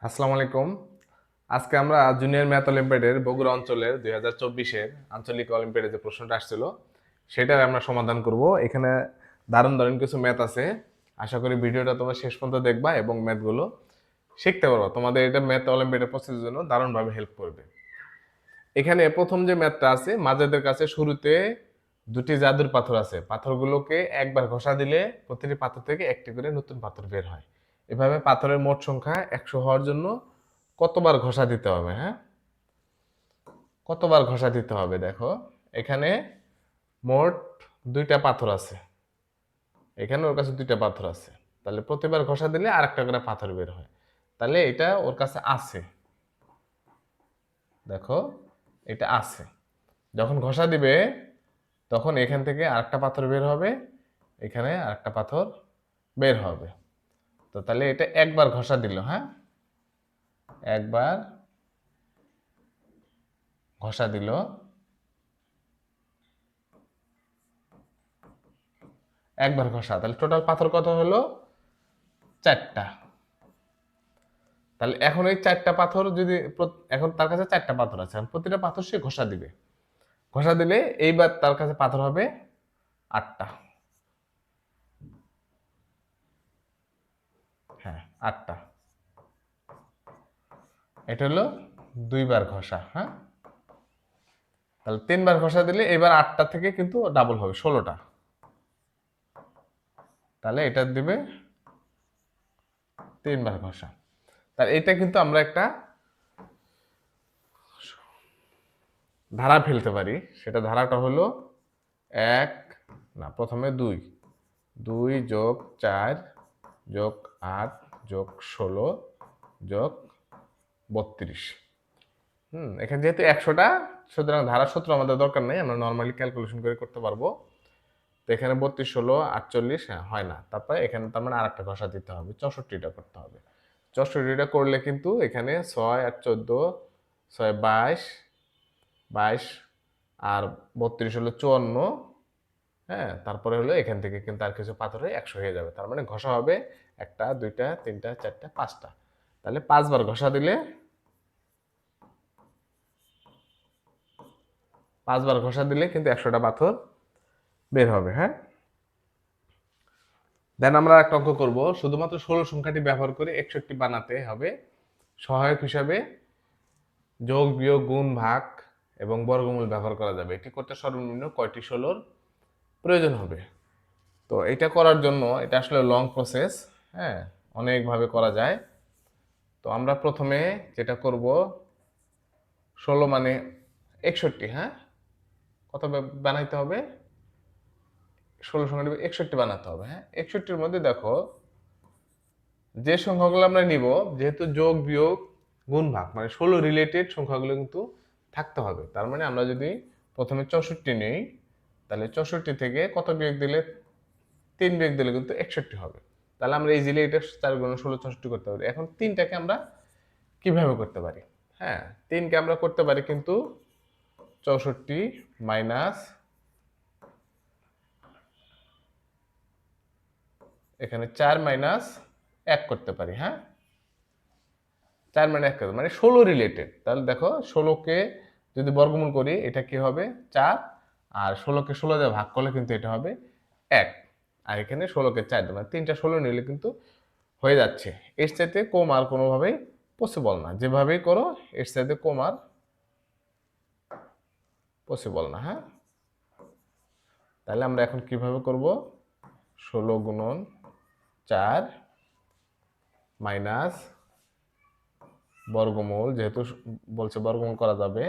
আসসালামু আলাইকুম। আজকে আমরা জুনিয়র ম্যাথ অলিম্পিয়াডের বগুড়া অঞ্চলের 2024-এর আঞ্চলিক অলিম্পিয়াডে যে প্রশ্নটা আসছিল সেটার আমরা সমাধান করব। এখানে দারুণ দারুণ কিছু ম্যাথ আছে। আশা করি ভিডিওটা তোমরা শেষ পর্যন্ত দেখবা এবং ম্যাথগুলো শিখতে পারবা। তোমাদের এটা ম্যাথ অলিম্পিয়াডের প্রস্তুতির জন্য দারুণভাবে হেল্প করবে। এখানে প্রথম যে ম্যাথটা আছে, মাঝেদের কাছে শুরুতে দুটি জাদুর পাথর আছে। পাথরগুলোকে একবার ঘষা দিলে প্রতিটি পাথর থেকে একটি করে নতুন পাথর বের হয়। এভাবে পাথরের মোট সংখ্যা 100 হওয়ার জন্য কতবার ঘষা দিতে হবে? হ্যাঁ, কতবার ঘষা দিতে হবে? দেখো, এখানে মোট দুইটা পাথর আছে, এখানে ওর কাছে দুইটা পাথর আছে, তাহলে প্রতিবার ঘষা দিলে আর একটা করে পাথর বের হয়। তাহলে এটা ওর কাছে আছে। দেখো, এটা আছে। যখন ঘষা দিবে তখন এখান থেকে আরেকটা পাথর বের হবে, এখানে আরেকটা পাথর বের হবে। তো তাহলে এটা একবার ঘষা দিল। হ্যাঁ, একবার ঘষা দিল, একবার ঘষা, তাহলে টোটাল পাথর কত হলো? 4টা। তাহলে এখন এই 4টা পাথর যদি এখন তার কাছে 4টা পাথর আছে, প্রতিটা পাথর সে ঘষা দিবে। ঘষা দিলে এইবার তার কাছে পাথর হবে 8টা। হ্যাঁ, 8টা। এটা হলো 2বার ঘষা। হ্যাঁ, তাহলে 3বার ঘষা দিলে এবার 8টা থেকে কিন্তু ডাবল হবে 16টা। তাহলে এটা দিবে 3বার ঘষা। তাহলে এটা কিন্তু আমরা একটা ধারা ফেলতে পারি। সেটা ধারাটা হলো এক, না, প্রথমে 2, 2 যোগ 4 যোগ 8 যোগ 16 যোগ 32। এখানে যেহেতু 100টা, সুতরাং ধারার সূত্র আমাদের দরকার নেই, আমরা নর্মালি ক্যালকুলেশন করে করতে পারবো। তো এখানে 32, 16, 48, হ্যাঁ হয় না, তারপরে এখানে তার মানে আরেকটা ঘষা দিতে হবে, 64টা করতে হবে। 64টা করলে কিন্তু এখানে 6 আর 14, 6 22, 22 আর 32 হলো 54। হ্যাঁ, তারপরে হলো এখান থেকে কিন্তু আর কিছু পাথর হয়ে 100 হয়ে যাবে। তার মানে ঘষা হবে 1টা, 2টা, 3টা, 4টা, 5টা। তাহলে 5বার ঘষা দিলে, 5বার ঘষা দিলে কিন্তু 100টা পাথর বের হবে। হ্যাঁ, দেন আমরা একটা অঙ্ক করব, শুধুমাত্র 16 সংখ্যাটি ব্যবহার করে 61 বানাতে হবে। সহায়ক হিসাবে যোগ, বিয়োগ, গুণ, ভাগ এবং বর্গমূল ব্যবহার করা যাবে। এটি করতে সর্বনিম্ন কয়টি 16-র প্রয়োজন হবে? তো এটা করার জন্য, এটা আসলে লং প্রসেস। হ্যাঁ, অনেকভাবে করা যায়। তো আমরা প্রথমে যেটা করব, 16 মানে 61। হ্যাঁ, কত বানাইতে হবে? 16 সংখ্যাটি 61 বানাতে হবে। হ্যাঁ, 61-র মধ্যে দেখো যে সংখ্যাগুলো আমরা নিব, যেহেতু যোগ, বিয়োগ, গুণ, ভাগ মানে 16 রিলেটেড সংখ্যাগুলো কিন্তু থাকতে হবে। তার মানে আমরা যদি প্রথমে 64 নেই, তাহলে 64 থেকে কত বিয়োগ দিলে? 3 বিয়োগ দিলে কিন্তু 61 হবে। তাহলে আমরা ইজিলি এটা 4 গুণ 16 64 করতে পারি। এখন 3টাকে আমরা কিভাবে করতে পারি? হ্যাঁ, 3কে আমরা করতে পারি কিন্তু 64 মাইনাস, এখানে 4 মাইনাস 1 করতে পারি। হ্যাঁ, 4 মানে 1 মানে 16 রিলেটেড। তাহলে দেখো, 16কে যদি বর্গমূল করি এটা কি হবে? 4। আর 16কে 16 দিয়ে ভাগ করলে কিন্তু এটা হবে 1। আর এখানে 16কে 4 দিয়ে, মানে 3টা 16 নিলে কিন্তু হয়ে যাচ্ছে। এর চাইতে কম আর কোনোভাবেই পসিবল না। যেভাবেই করো এর চাইতে কম আর পসিবল না। হ্যাঁ, তাহলে আমরা এখন কিভাবে করব? 16 গুণন 4 মাইনাস বর্গমূল, যেহেতু বলছে বর্গমূল করা যাবে,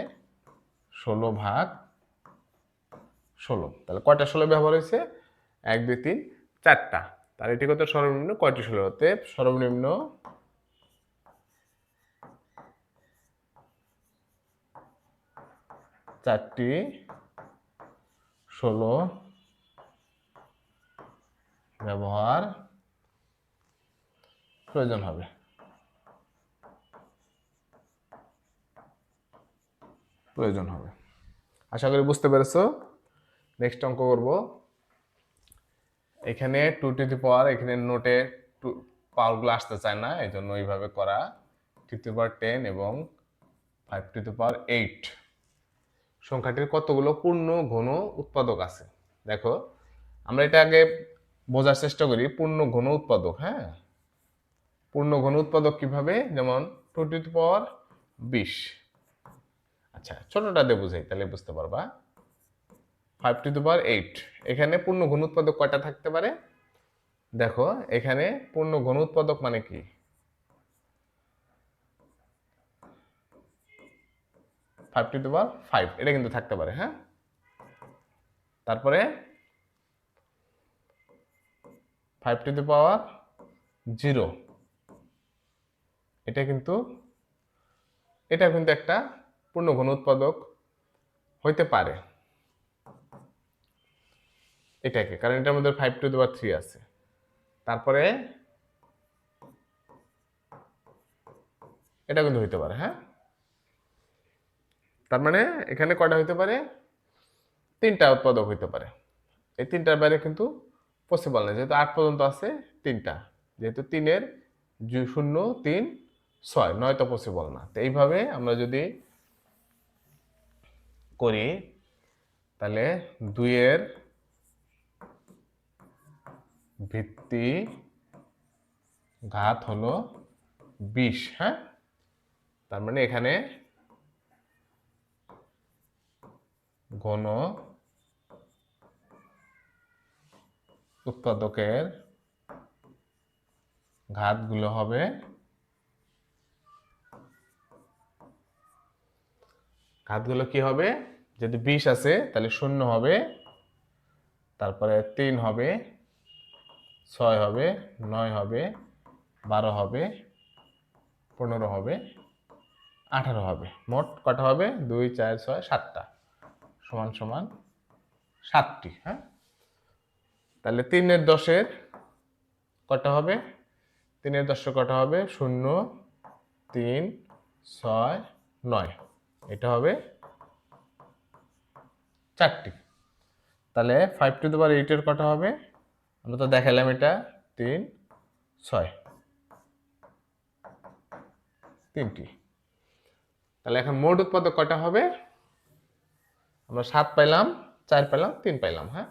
16 ভাগ 16। তাহলে কয়টা 16 ব্যবহার হয়েছে? 1, 2, 3, 4টা। তাহলে এটি করতে সর্বনিম্ন কয়টি 16 হতে? সর্বনিম্ন 4টি 16 ব্যবহার প্রয়োজন হবে। আশা করি বুঝতে পেরেছো। নেক্সট অঙ্ক করব। এখানে 2 টু দি পাওয়ার, এখানে নোটে পাওয়ারগুলো আসতে চায় না, এই জন্য এইভাবে করা টু দি পাওয়ার 10 এবং 5 টু দি পাওয়ার 8 সংখ্যাটির কতগুলো পূর্ণ ঘন উৎপাদক আছে। দেখো আমরা এটা আগে বোঝার চেষ্টা করি পূর্ণ ঘন উৎপাদক। হ্যাঁ, পূর্ণ ঘন উৎপাদক কিভাবে, যেমন 2 টু দি পাওয়ার 20। আচ্ছা ছোটটা দিয়ে বুঝাই তাহলে বুঝতে পারবা। 5 টু দি পাওয়ার 8 এখানে পূর্ণ ঘন উৎপাদক কয়টা থাকতে পারে? দেখো এখানে পূর্ণ ঘন উৎপাদক মানে কি, 5 টু দি পাওয়ার 5 এটা কিন্তু থাকতে পারে। হ্যাঁ, তারপরে 5 টু দি পাওয়ার 0 এটা কিন্তু একটা পূর্ণ ঘন উৎপাদক হইতে পারে এটাকে, কারণ এটার মধ্যে 5 টু দি পাওয়ার 3 আছে। তারপরে এটা কিন্তু হইতে পারে। হ্যাঁ, তার মানে এখানে কয়টা হইতে পারে? 3টা উৎপাদক হইতে পারে। এই 3টার বাইরে কিন্তু পসিবল না, যেহেতু 8 পর্যন্ত আছে 3টা, যেহেতু 3-এর 0 3 6 9 তো পসিবল না। তো এইভাবে আমরা যদি করি তাহলে 2-এর ভিত্তি ঘাত হলো 20। হ্যাঁ, তার মানে এখানে ঘন উৎপাদকের ঘাতগুলো হবে কি হবে, যদি 20 আছে তাহলে 0 হবে, তারপরে 3 হবে, 6 হবে, 9 হবে, 12 হবে, 15 হবে, 18 হবে। মোট কটা হবে? 2 4 6 7টা সমান সমান 7টি। হ্যাঁ, তাহলে 3-এর 10-এর কটা হবে? 3-এর 10-এর কটা হবে? 0 3 6 9 এটা হবে 4টি। তাহলে 5 টু দি পাওয়ার 8-এর কটা হবে? আমরা তো দেখালাম এটা 3 6 3টি। তাহলে এখন মোট উৎপাদক কটা হবে? আমরা 7 পাইলাম, 4 পাইলাম, 3 পাইলাম। হ্যাঁ,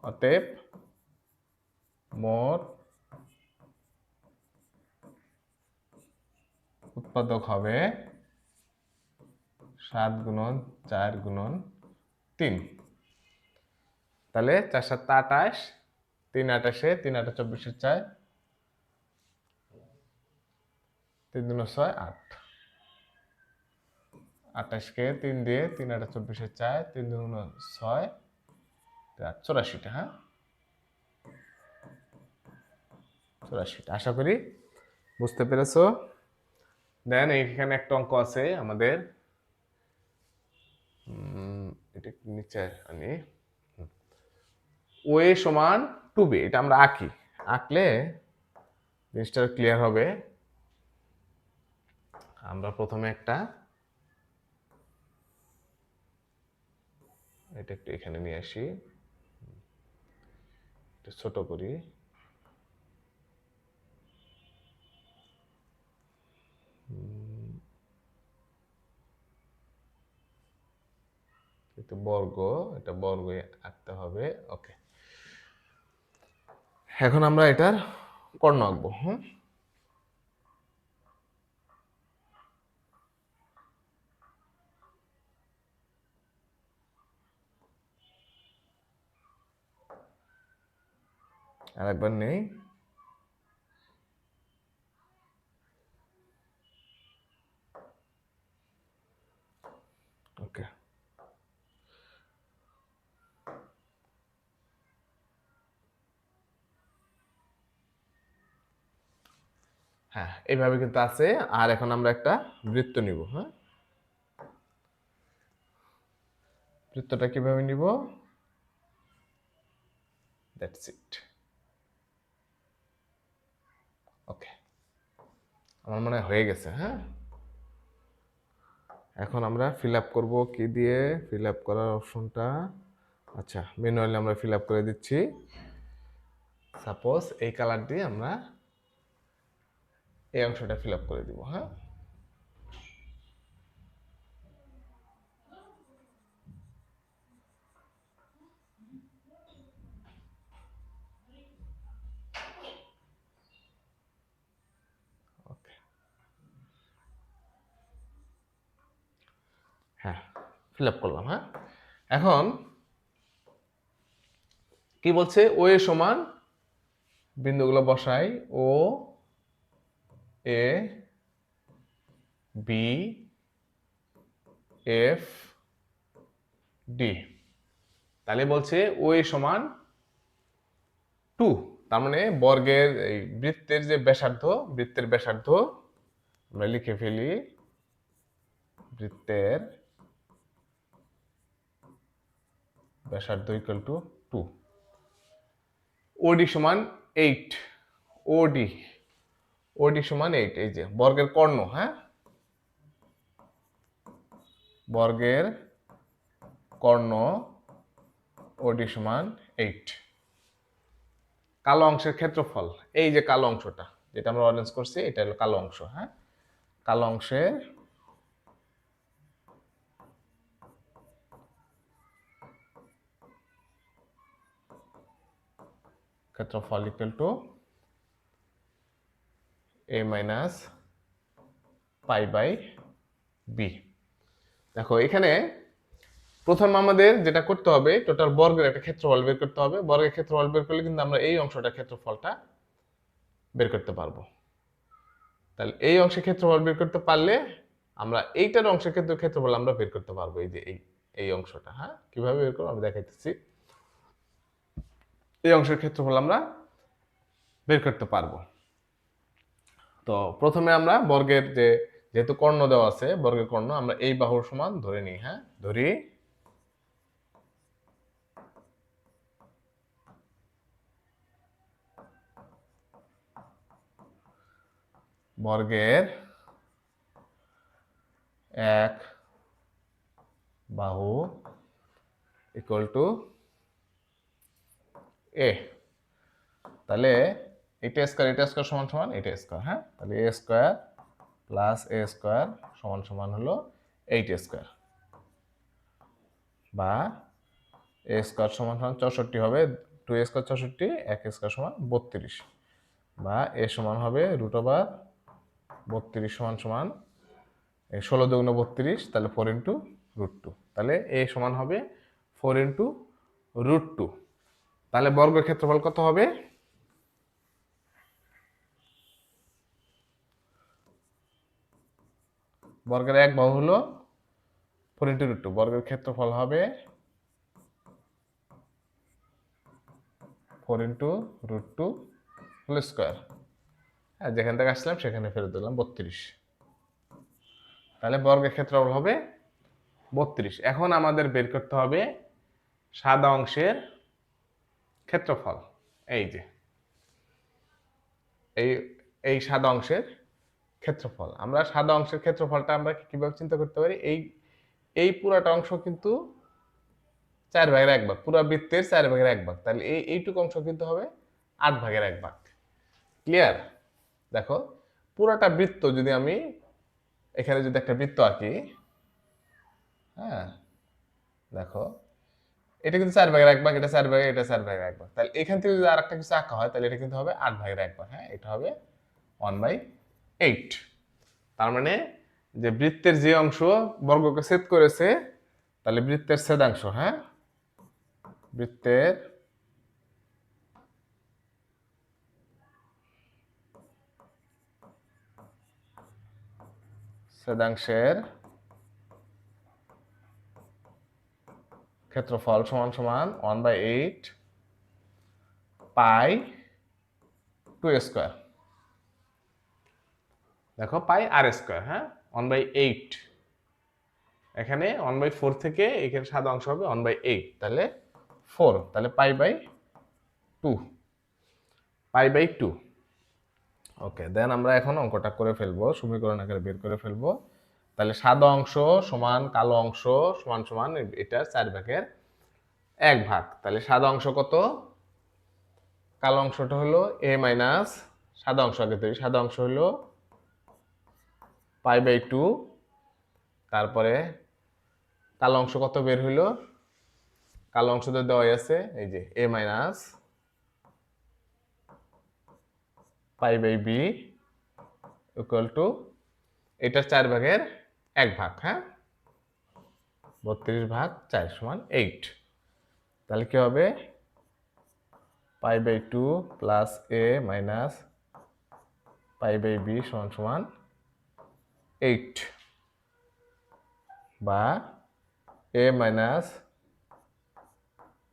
অতএব মোট উৎপাদক হবে 7 গুণন 4 গুণন 3। তাহলে 4 7 28, 3 28, 3 8 24, 4 3 2 6 8, 28 কে 3 দিয়ে 3 8 24, 4 3 2 6 84টা। হ্যাঁ, 84টা। আশা করি বুঝতে পেরেছো। দেন এইখানে একটা অঙ্ক আছে আমাদের, এটা নিচে আনি, ওয়ে সমান 2b। এটা আমরা আঁকলে জিনিসটা ক্লিয়ার হবে। আমরা প্রথমে এটা একটু এখানে নিয়ে আসি, একটু ছোট করি। বর্গ, এটা বর্গ আঁকতে হবে। ওকে, এখন আমরা এটার কর্ণ আঁকবো। আর একবার নেই। ওকে, হ্যাঁ এইভাবে কিন্তু আছে। আর এখন আমরা একটা বৃত্ত নিব। হ্যাঁ, বৃত্তটা কিভাবে নিব? That's it. ওকে, আমার মনে হয়ে গেছে। হ্যাঁ, এখন আমরা ফিল আপ করবো কি দিয়ে? ফিল আপ করার অপশনটা, আচ্ছা ম্যানুয়ালি আমরা ফিল আপ করে দিচ্ছি। সাপোজ এই কালার দিয়ে আমরা এই অংশটা ফিল আপ করে দিব। হ্যাঁ, ওকে, হ্যাঁ ফিল আপ করলাম। হ্যাঁ, এখন কি বলছে, ও এ সমান, বিন্দুগুলো বসাই, ও এ বি এফ ডি। তাহলে বলছে ও এ সমান 2, তার মানে বর্গের এই বৃত্তের যে ব্যাসার্ধ, বৃত্তের ব্যাসার্ধ আমরা লিখে ফেলি, বৃত্তের ব্যাসার্ধ ইকুয়াল টু 2। ওডি সমান 8, ওডি, ওডি সমান 8, এই যে বর্গের কর্ণ। হ্যাঁ, বর্গের কর্ণ ওডি সমান 8। কালো অংশের ক্ষেত্রফল, এই যে কালো অংশটা যেটা আমরা অরেঞ্জ করছি, এটা হলো কালো অংশ। হ্যাঁ, কালো অংশের ক্ষেত্রফল equal to a minus pi by B. দেখো এখানে প্রথম আমাদের যেটা করতে হবে, টোটাল বর্গের একটা ক্ষেত্রফল বের করতে হবে। বর্গের ক্ষেত্রফল বের করলে কিন্তু আমরা এই অংশটা ক্ষেত্রফলটা বের করতে পারবো। তাহলে এই অংশের ক্ষেত্রফল বের করতে পারলে আমরা এইটার অংশের ক্ষেত্রফল আমরা বের করতে পারবো। এই যে এই অংশটা, হ্যাঁ কিভাবে বের করবো আমি দেখাইতেছি। এই অংশের ক্ষেত্রফল আমরা বের করতে পারবো। তো প্রথমে আমরা বর্গের যেহেতু কর্ণ দেওয়া আছে, বর্গের কর্ণ আমরা এই বাহুর সমান ধরে নিই। হ্যাঁ, ধরি বর্গের এক বাহু ইকুয়াল টু এ। তাহলে এটা স্কয়ার সমান সমান এটা স্কয়ার। হ্যাঁ, তাহলে এ স্কয়ার প্লাস এ স্কয়ার সমান সমান হলো 8 স্কয়ার, বা এ স্কয়ার সমান সমান 64 হবে, 2 স্কয়ার 64, 1 স্কয়ার সমান 32, বা এ সমান হবে √32 সমান সমান 16 দুগুণ 32, তাহলে 4 ইন্টু √2। তাহলে এ সমান হবে 4 ইন্টু √2। তাহলে বর্গের ক্ষেত্রফল কত হবে? বর্গের এক বাহু হলো 4 ইন্টু √2, বর্গের ক্ষেত্রফল হবে 4 ইন্টু √2 হোল স্কয়ার। হ্যাঁ, যেখান থেকে আসলাম সেখানে ফেরত দিলাম 32। তাহলে বর্গের ক্ষেত্রফল হবে 32। এখন আমাদের বের করতে হবে সাদা অংশের ক্ষেত্রফল। এই যে এই সাদা অংশের ক্ষেত্রফল, আমরা সাদা অংশের ক্ষেত্রফলটা আমরা কিভাবে চিন্তা করতে পারি, এই পুরাটা অংশ কিন্তু 4/1 ভাগ, পুরো বৃত্তের 4/1 ভাগ। তাহলে এইটুকু অংশ কিন্তু হবে 8/1 ভাগ। ক্লিয়ার? দেখো পুরাটা বৃত্ত যদি আমি এখানে যদি একটা বৃত্ত আঁকি, হ্যাঁ দেখো এটা কিন্তু 4/1 ভাগ, এটা 4/1, এটা 4/1 ভাগ। তাহলে এখান থেকে যদি আরেকটা কিছু আঁকা হয় তাহলে এটা কিন্তু হবে 8/1 ভাগ। হ্যাঁ, এটা হবে 1/8। তার মানে যে বৃত্তের যে অংশ বর্গকে ছেদ করেছে, তাহলে বৃত্তের ছেদাংশ, হ্যাঁ বৃত্তের ছেদাংশের ক্ষেত্রফল সমান সমান 1/8 পাই 2 স্কয়ার। দেখো পাই আর স্কয়ার, হ্যাঁ 1/8, এখানে 1/4 থেকে এখানে সাদা অংশ হবে 1/8, তাহলে 4, তাহলে π/2, π/2। ওকে, দেন আমরা এখন অঙ্কটা করে ফেলবো, সমীকরণ আকারে বের করে ফেলবো। তাহলে সাদা অংশ সমান কালো অংশ সমান সমান এটা 4/1 ভাগ। তাহলে সাদা অংশ কত? কালো অংশটা হলো a মাইনাস, সাদা অংশ আগে তৈরি, সাদা অংশ হলো π/2, তারপরে কালো অংশ কত বের হইলো, কালো অংশ তো দেওয়াই আছে, এই যে a minus π/b equal two এটার 4/1 হ্যাঁ, 32/4 সমান 8। তাহলে কি হবে, π/2 প্লাস a মাইনাস π/b সমান সমান 8, বা a minus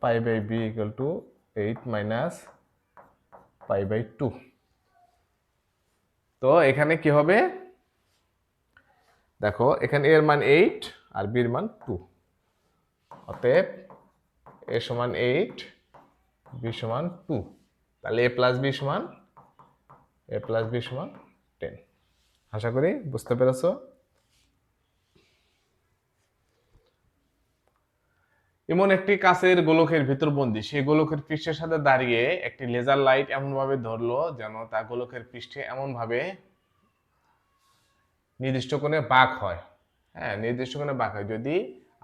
π/b equal to 8 minus π/2। তো এখানে কি হবে, দেখো এখানে a এর মান 8 আর b এর মান 2, অতএব a সমান 8, b সমান 2। তাহলে a প্লাস b সমান 10। আশা করি বুঝতে পেরেছো। এমন একটি কাচের গোলকের ভিতর বন্দী, সেই গোলকের পৃষ্ঠের সাথে দাঁড়িয়ে একটি লেজার লাইট এমনভাবে ধরলো যেন তা গোলকের পৃষ্ঠে এমনভাবে নির্দিষ্ট কোণে বাঁক হয়। হ্যাঁ, নির্দিষ্ট কোণে বাঁক হয়। যদি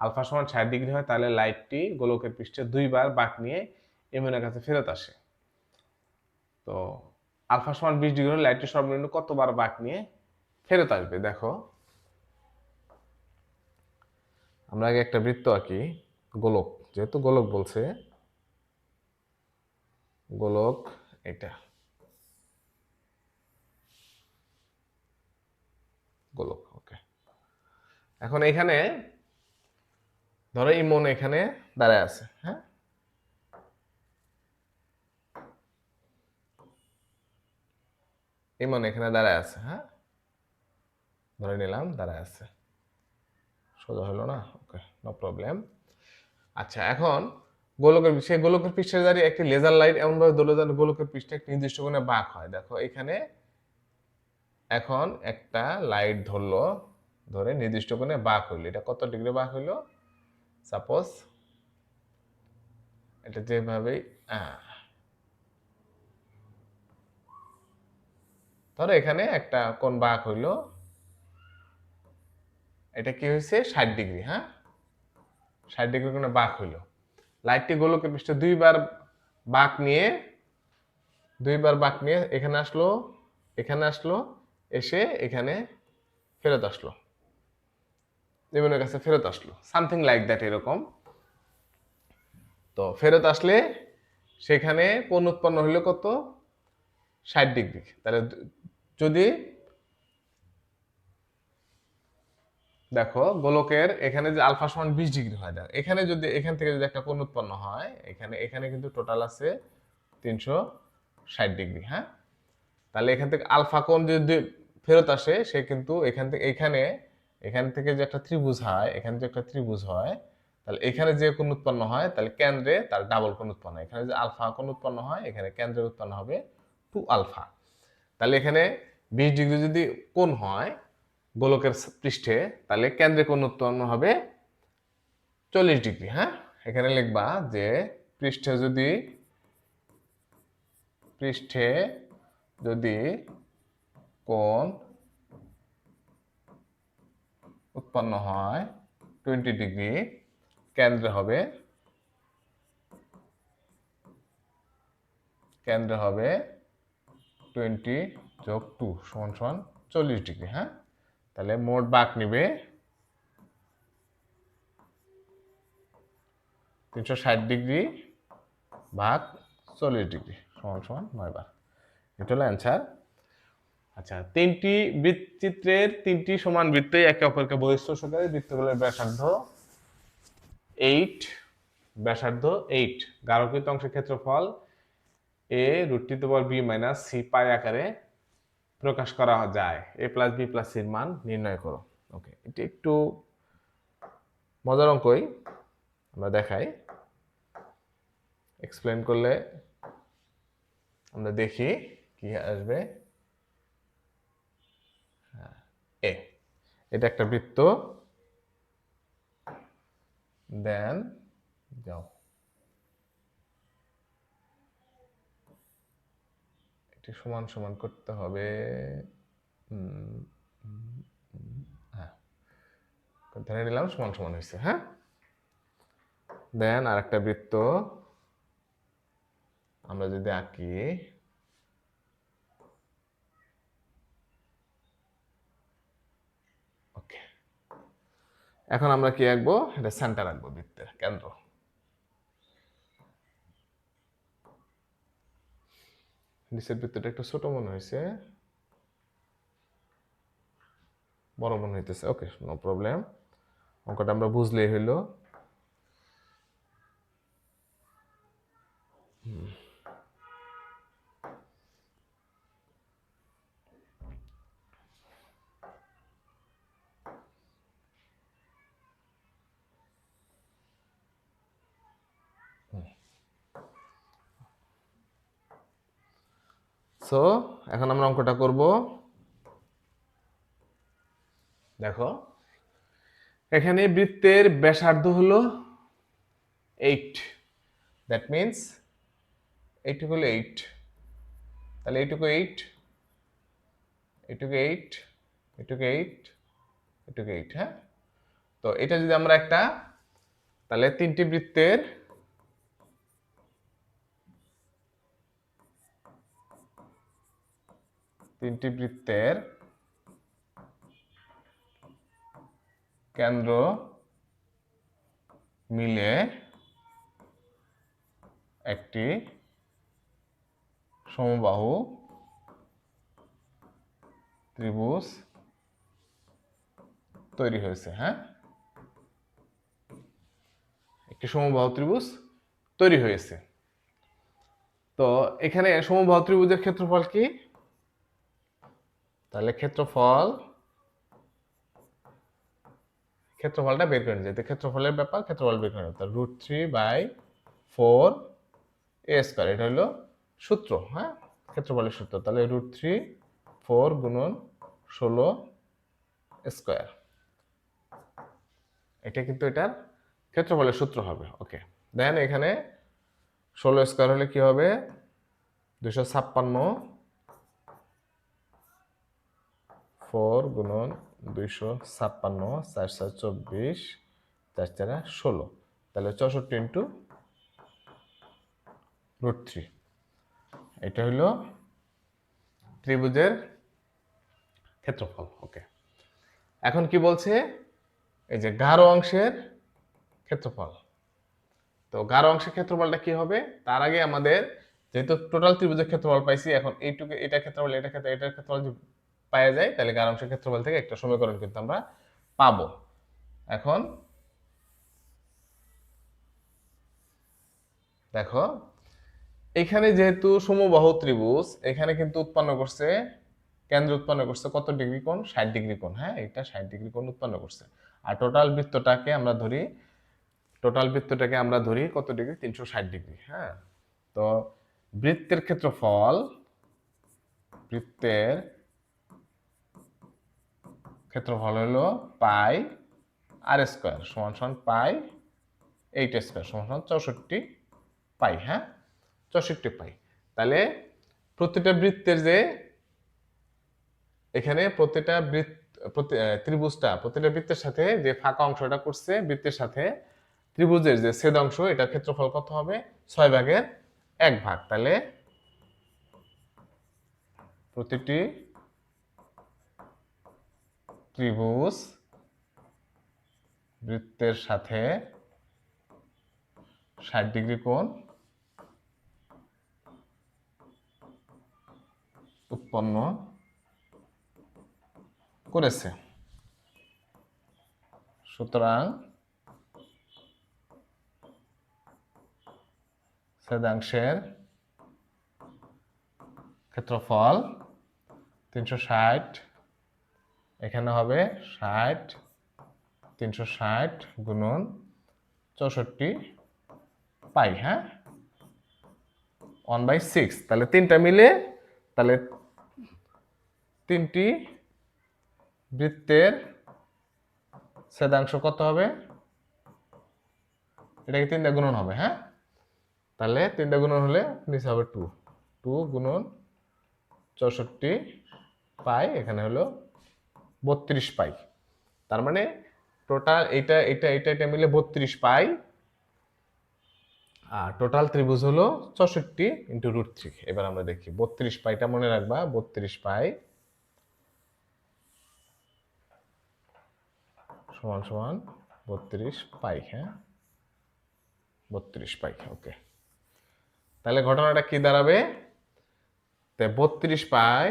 আলফা সমান 60 ডিগ্রি হয় তাহলে লাইটটি গোলকের পৃষ্ঠে 2বার বাঁক নিয়ে এমনের কাছে ফেরত আসে। তো আলফা সমান 20 ডিগ্রি হলে লাইটটি সর্বনিম্ন কতবার বাঁক নিয়ে ফেরত আসবে। দেখো আমরা আগে একটা বৃত্ত আঁকি, গোলক, যেহেতু গোলক বলছে, গোলক এটা গোলক, ওকে। এখন এখানে ধরো ইমন এখানে দাঁড়ায় আছে, হ্যাঁ, ইমন এখানে দাঁড়ায় আছে, হ্যাঁ, ধরে নিলাম দাঁড়ায় আছে, সোজা হলো না, ওকে, নো প্রবলেম। আচ্ছা, এখন সেই গোলকের পৃষ্ঠে দাঁড়িয়ে একটি লেজার লাইট এমনভাবে ধরলো যেন গোলকের পৃষ্ঠে একটি নির্দিষ্ট কোণে বাঁক হয়। দেখো এখানে এখন একটা লাইট ধরলো, ধরে নির্দিষ্ট কোণে বাঁক হইলো, এটা কত ডিগ্রি বাঁক হইলো, সাপোজ এটা যেভাবে ধরো এখানে একটা কোণ বাঁক হইলো, এটা কি হয়েছে 60 ডিগ্রি, হ্যাঁ, 60 ডিগ্রি কোণে বাঁক হইলো। লাইটটি গোলকের পৃষ্ঠে বাঁক নিয়ে দুইবার বাঁক নিয়ে এখানে আসলো, এখানে আসলো, এসে এখানে ফেরত আসলো, ইমনের কাছে ফেরত আসলো, সামথিং লাইক দ্যাট, এরকম। তো ফেরত আসলে সেখানে কোণ উৎপন্ন হইলো কত, 60 ডিগ্রি। তাহলে যদি দেখো গোলকের এখানে যে আলফা সমান 20 ডিগ্রি হয়, দেখো এখানে যদি এখান থেকে যদি একটা কোণ উৎপন্ন হয়, এখানে এখানে কিন্তু টোটাল আছে 360 ডিগ্রি, হ্যাঁ। তাহলে এখান থেকে আলফা কোণ যদি ফেরত আসে, সে কিন্তু এখান থেকে এখান থেকে যে একটা ত্রিভুজ হয়, এখানে যে একটা ত্রিভুজ হয়, তাহলে এখানে যে কোণ উৎপন্ন হয়, তাহলে কেন্দ্রে তার ডাবল কোণ উৎপন্ন হয়। এখানে যে আলফা কোণ উৎপন্ন হয়, এখানে কেন্দ্রে উৎপন্ন হবে 2α। তাহলে এখানে 20 ডিগ্রি যদি কোণ হয় গোলকের পৃষ্ঠে, তাহলে কেন্দ্রে কোণ উৎপন্ন হবে 40 ডিগ্রি, হ্যাঁ। এখানে লিখবা যে পৃষ্ঠে যদি কোণ উৎপন্ন হয় 20 ডিগ্রি, কেন্দ্রে হবে 20 যোগ 2 সমান সমান 40 ডিগ্রি, হ্যাঁ। তাহলে মোট বাঁক নিবে 360 ডিগ্রি ভাগ 40 ডিগ্রি সমান সমান 9 বার। এটা হলো অ্যান্সার। আচ্ছা, চিত্রের 3টি সমান বৃত্তে একে অপরকে বহিঃস্পর্শকারী বৃত্তগুলোর ব্যাসার্ধ 8, গাঢ়কৃত অংশের ক্ষেত্রফল a√b - c পাই আকারে প্রকাশ করা যায়। a + b + c এর মান নির্ণয় করো। ওকে, এটা একটু মজার অঙ্কই, আমরা দেখাই, এক্সপ্লেন করলে আমরা দেখি কি আসবে। এটা একটা বৃত্ত, দেন যাও, এটি সমান সমান করতে হবে, ধরে নিলাম সমান সমান হয়েছে। হ্যাঁ, দেন আর একটা বৃত্ত আমরা যদি আঁকি, ওকে, এখন আমরা কি আঁকবো? এটা সেন্টার আঁকবো, বৃত্তের কেন্দ্র। নিচের বৃত্তটা একটু ছোট মনে হয়েছে, বড় মনে হইতেছে। ওকে, নো প্রবলেম, অঙ্কটা আমরা বুঝলেই হইলো। সো এখন আমরা অঙ্কটা করব। দেখো, এখানে বৃত্তের ব্যাসার্ধ হলো 8, দ্যাট মিন্স এইটুকু হলো 8, তাহলে এইটুকু 8, এইটুকু 8, এইটুকু 8, এইটুকু 8। হ্যাঁ, তো এটা যদি আমরা একটা, তাহলে তিনটি বৃত্তের কেন্দ্র মিলে একটি সমবাহু ত্রিভুজ তৈরি হয়েছে। হ্যাঁ, একটি সমবাহু ত্রিভুজ তৈরি হয়েছে। তো এখানে সমবাহু ত্রিভুজের ক্ষেত্রফল কি? তাহলে ক্ষেত্রফলটা বের করে নিতে, ক্ষেত্রফলের ব্যাপার, ক্ষেত্রফল বের করে নিতে। √3/4 a², এটা হলো সূত্র। হ্যাঁ, ক্ষেত্রফলের সূত্র। তাহলে √3/4 গুণন 16², এটা কিন্তু এটার ক্ষেত্রফলের সূত্র হবে। ওকে, দেন এখানে 16² হলে কি হবে? 256, 4 গুণন 256, 4 4 24, 4 4 16, তাহলে 64 ইন্টু √3, এটা হলো ত্রিভুজের ক্ষেত্রফল। ওকে, এখন কি বলছে? এই যে গাঢ় অংশের ক্ষেত্রফল। তো গাঢ় অংশের ক্ষেত্রফলটা কি হবে? তার আগে আমাদের যেহেতু টোটাল ত্রিভুজের ক্ষেত্রফল পাইছি, এখন এইটুকু, এটা ক্ষেত্রফল, এটার ক্ষেত্রফল যদি পাওয়া যায়, তাহলে গাঢ় অংশের ক্ষেত্রফল থেকে একটা সমীকরণ কিন্তু আমরা পাবো। এখন দেখো, এখানে যেহেতু সমবাহু ত্রিভুজ, এখানে কিন্তু উৎপন্ন করছে, কেন্দ্র উৎপন্ন করছে কত ডিগ্রি কোণ? 60 ডিগ্রি কোণ। হ্যাঁ, এটা 60 ডিগ্রি কোণ উৎপন্ন করছে। আর টোটাল বৃত্তটাকে আমরা ধরি কত ডিগ্রি? 360 ডিগ্রি। হ্যাঁ, তো বৃত্তের ক্ষেত্রফল হলো πr² সমান π8² সমান 64 পাই। হ্যাঁ, 64 পাই। তাহলে প্রতিটা বৃত্তের যে এখানে প্রতিটা বৃত্তের সাথে যে ফাঁকা অংশটা করছে, বৃত্তের সাথে ত্রিভুজের যে ছেদ অংশ, এটার ক্ষেত্রফল কত হবে? 6/1। তাহলে প্রতিটি ত্রিভুজ বৃত্তের সাথে 60 ডিগ্রি কোণ উৎপন্ন করেছে। সুতরাং ছেদাংশের ক্ষেত্রফল 360, এখানে হবে 60, 360 গুণন 64 পাই। হ্যাঁ, 1/6। তাহলে তিনটা মিলে, তাহলে তিনটি বৃত্তের ছেদাংশ কত হবে? এটাকে 3 দিয়ে গুণন হবে। হ্যাঁ, তাহলে 3 দিয়ে গুণন হলে নিচে হবে 2 গুণন 64 পাই, এখানে হলো 32 পাই। তার মানে টোটাল এটা এটা এটা এটা মিলে 32 পাই, আর টোটাল ত্রিভুজ হলো 64 ইন্টু √3। এবার আমরা দেখি 32 পাইটা মনে রাখবা, 32 পাই সমান সমান 32 পাই। হ্যাঁ, 32 পাই। ওকে, তাহলে ঘটনাটা কি দাঁড়াবে? 32 পাই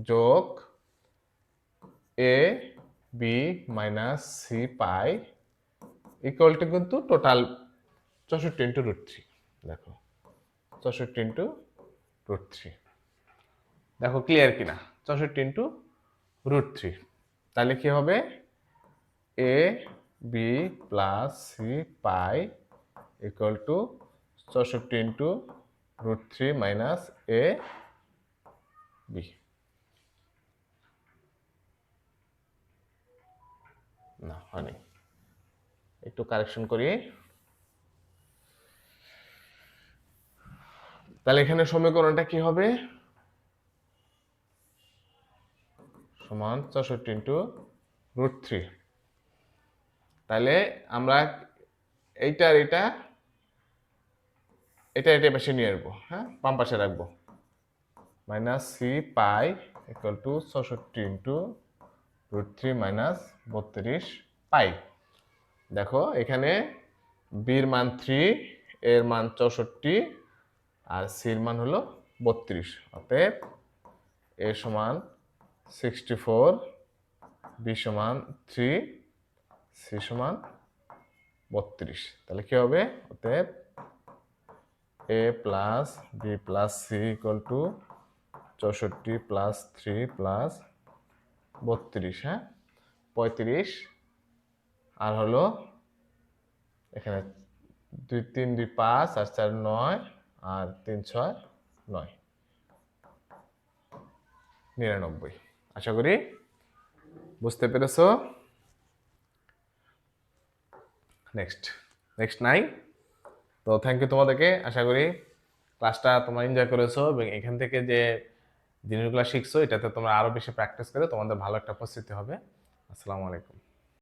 যোগ A B minus C pi equal to কিন্তু টোটাল 64 ইন্টু √3। দেখো 64 ইন্টু √3, দেখো ক্লিয়ার কিনা? 64 ইন্টু √3, তাহলে কি হবে? A B plus C pi equal to 64 into √3 minus A B. না হয়নি, একটু কারেকশন করি। তাহলে এখানে সমীকরণটা কি হবে? সমান 64 ইন্টু √3। তাহলে আমরা এইটার এটা এটা এটা পাশে নিয়ে আসবো, হ্যাঁ বাম পাশে রাখবো। Minus C pi equal to 64 into √3 minus 32 pi. দেখো এখানে বির মান 3, এর মান 64 আর সির মান হলো 32। অতএব এ সমান 64, বি সমান 3, সি সমান 32। তাহলে কি হবে? অতএব A plus B plus C equal to 64 plus 3 plus 32। হ্যাঁ, 35 আর হলো এখানে 2 3 2 5 আর 4 9 আর 3 6 9, 99। আশা করি বুঝতে পেরেছো। নেক্সট নেক্সট নাই তো থ্যাংক ইউ তোমাদেরকে। আশা করি ক্লাসটা তোমরা এনজয় করেছো এবং এখান থেকে যে জিনিসগুলো শিখছো এটাতে তোমরা আরো বেশি প্র্যাকটিস করে তোমাদের ভালো একটা উপস্থিতি হবে। আসসালামু আলাইকুম।